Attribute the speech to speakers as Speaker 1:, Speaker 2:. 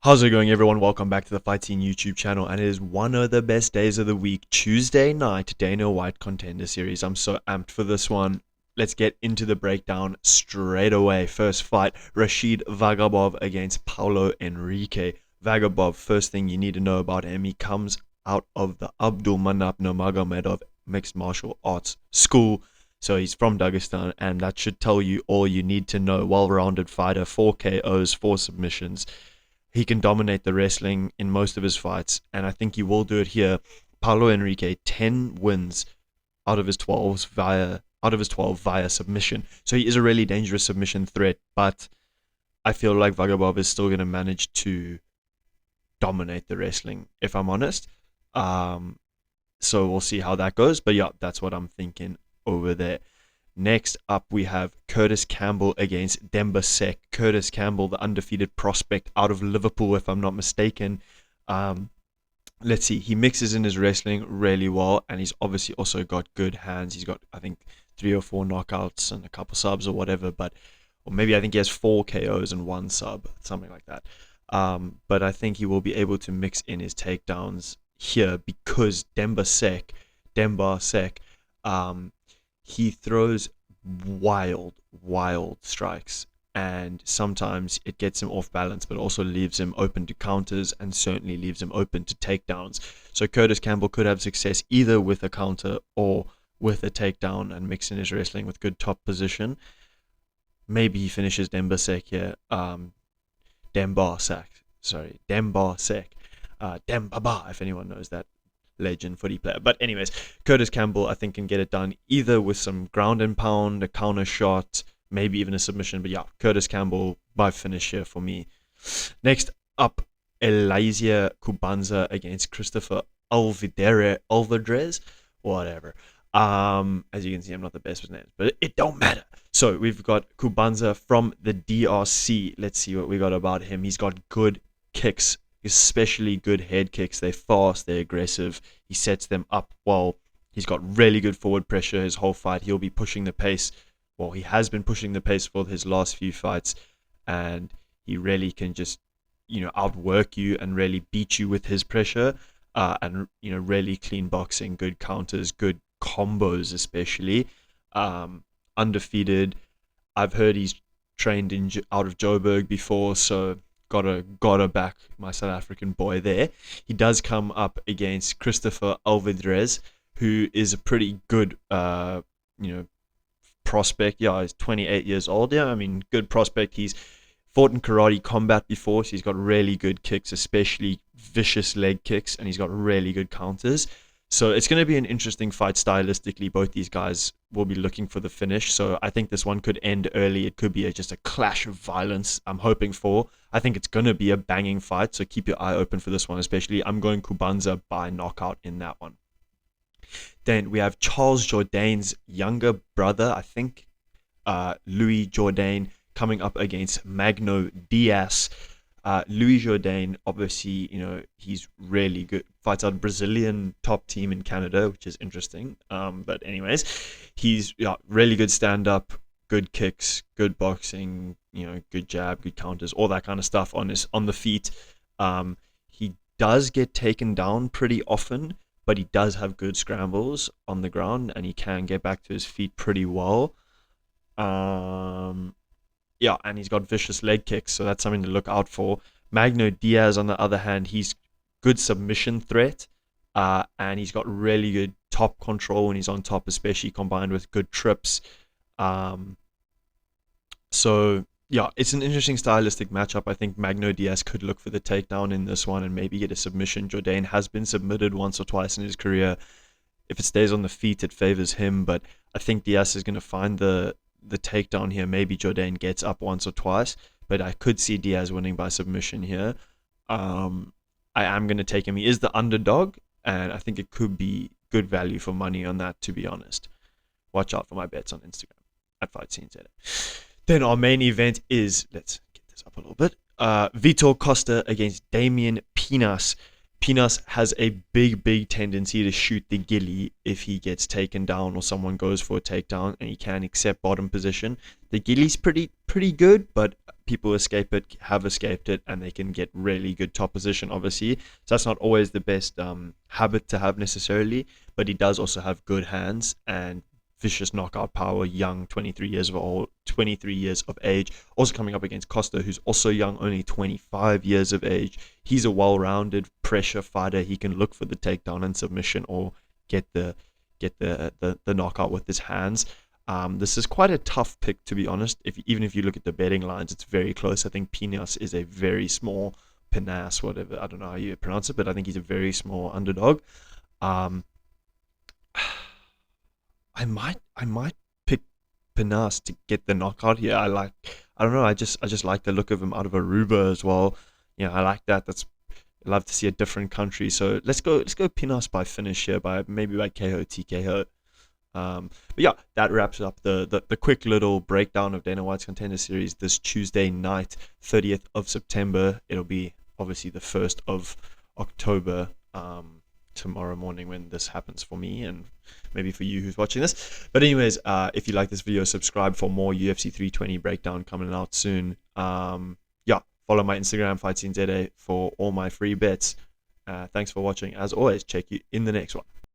Speaker 1: How's it going, everyone? Welcome back to the Fight Scene YouTube channel, and it is one of the best days of the week, Tuesday night, Dana White Contender Series. I'm so amped for this one. Let's get into the breakdown straight away. First fight, Rashid Vagabov against Paulo Henrique. Vagabov, first thing you need to know about him, he comes out of the Abdul Manap Nurmagomedov Mixed Martial Arts School. So he's from Dagestan, and that should tell you all you need to know. Well-rounded fighter, 4 KOs, 4 submissions. He can dominate the wrestling in most of his fights, and I think he will do it here. Paulo Henrique, 10 wins out of his 12 via submission. So he is a really dangerous submission threat, but I feel like Vagabov is still going to manage to dominate the wrestling, if I'm honest. So we'll see how that goes, but yeah, that's what I'm thinking over there. Next up, we have Curtis Campbell against Demba Sek. Curtis Campbell, the undefeated prospect out of Liverpool, if I'm not mistaken. Let's see. He mixes in his wrestling really well, and he's obviously also got good hands. He's got, I think, 3 or 4 knockouts and a couple subs or whatever, or maybe I think he has 4 KOs and 1 sub, something like that. But I think he will be able to mix in his takedowns here because Demba Sek, he throws wild strikes, and sometimes it gets him off balance, but also leaves him open to counters and certainly leaves him open to takedowns. So Curtis Campbell could have success either with a counter or with a takedown and mix in his wrestling with good top position. Maybe he finishes Demba Sek here. Demba Sek, Dembaba, if anyone knows that legend footy player. But anyways, Curtis Campbell, I think, can get it done either with some ground and pound, a counter shot, maybe even a submission. But yeah, Curtis Campbell by finish here for me. Next up, Elijah Kubanza against Christopher Alvarez, whatever. As you can see, I'm not the best with names, but it don't matter. So we've got Kubanza from the DRC. Let's see what we got about him. He's got good kicks, especially good head kicks. They're fast, they're aggressive. He sets them up well. He's got really good forward pressure his whole fight. He'll be pushing the pace. Well, he has been pushing the pace for his last few fights, and he really can just, outwork you and really beat you with his pressure. And really clean boxing, good counters, good combos, especially. Undefeated. I've heard he's trained out of Joburg before, so gotta back my South African boy there. He does come up against Christopher Alvarez, who is a pretty good, prospect. Yeah, he's 28 years old. Yeah, I mean, good prospect. He's fought in karate combat before, so he's got really good kicks, especially vicious leg kicks, and he's got really good counters. So it's going to be an interesting fight stylistically. Both these guys will be looking for the finish. So I think this one could end early. It could be just a clash of violence I'm hoping for. I think it's going to be a banging fight. So keep your eye open for this one, especially. I'm going Kubanza by knockout in that one. Then we have Charles Jourdain's younger brother, I think, Louis Jourdain, coming up against Magno Diaz. Louis Jourdain, obviously, he's really good. Fights out Brazilian top team in Canada, which is interesting. But anyways, he's really good stand-up, good kicks, good boxing, good jab, good counters, all that kind of stuff on the feet. He does get taken down pretty often, but he does have good scrambles on the ground, and he can get back to his feet pretty well. Yeah, and he's got vicious leg kicks, so that's something to look out for. Magno Diaz, on the other hand, he's good submission threat, and he's got really good top control when he's on top, especially combined with good trips. So, yeah, it's an interesting stylistic matchup. I think Magno Diaz could look for the takedown in this one and maybe get a submission. Jourdain has been submitted once or twice in his career. If it stays on the feet, it favors him, but I think Diaz is going to find the takedown here. Maybe Jourdain gets up once or twice, but I could see Diaz winning by submission here. I am going to take him. He is the underdog, and I think it could be good value for money on that, to be honest. Watch out for my bets on Instagram at FightSceneZ. Then our main event is, let's get this up a little bit, Vitor Costa against Damian Pinas. Pinas has a big tendency to shoot the ghillie if he gets taken down or someone goes for a takedown, and he can accept bottom position. The ghillie's pretty good, but people have escaped it, and they can get really good top position, obviously. So that's not always the best habit to have necessarily, but he does also have good hands and vicious knockout power, young, 23 years of age. Also coming up against Costa, who's also young, only 25 years of age. He's a well-rounded pressure fighter. He can look for the takedown and submission, or get the knockout with his hands. This is quite a tough pick, to be honest. Even if you look at the betting lines, it's very close. I think Pinas is a very small, Pinas, whatever, I don't know how you pronounce it, but I think he's a very small underdog. Um, I might pick Pinas to get the knockout here. I don't know. I just like the look of him out of Aruba as well. I like that. I love to see a different country. So let's go Pinas by finish here, maybe by KO TKO. But yeah, that wraps up the quick little breakdown of Dana White's Contender Series this Tuesday night, 30th of September. It'll be obviously the 1st of October, tomorrow morning when this happens for me, and maybe for you who's watching this. But anyways, if you like this video, subscribe for more UFC 320 breakdown coming out soon. Yeah, follow my Instagram, FightSceneZA, for all my free bets. Thanks for watching. As always, check you in the next one.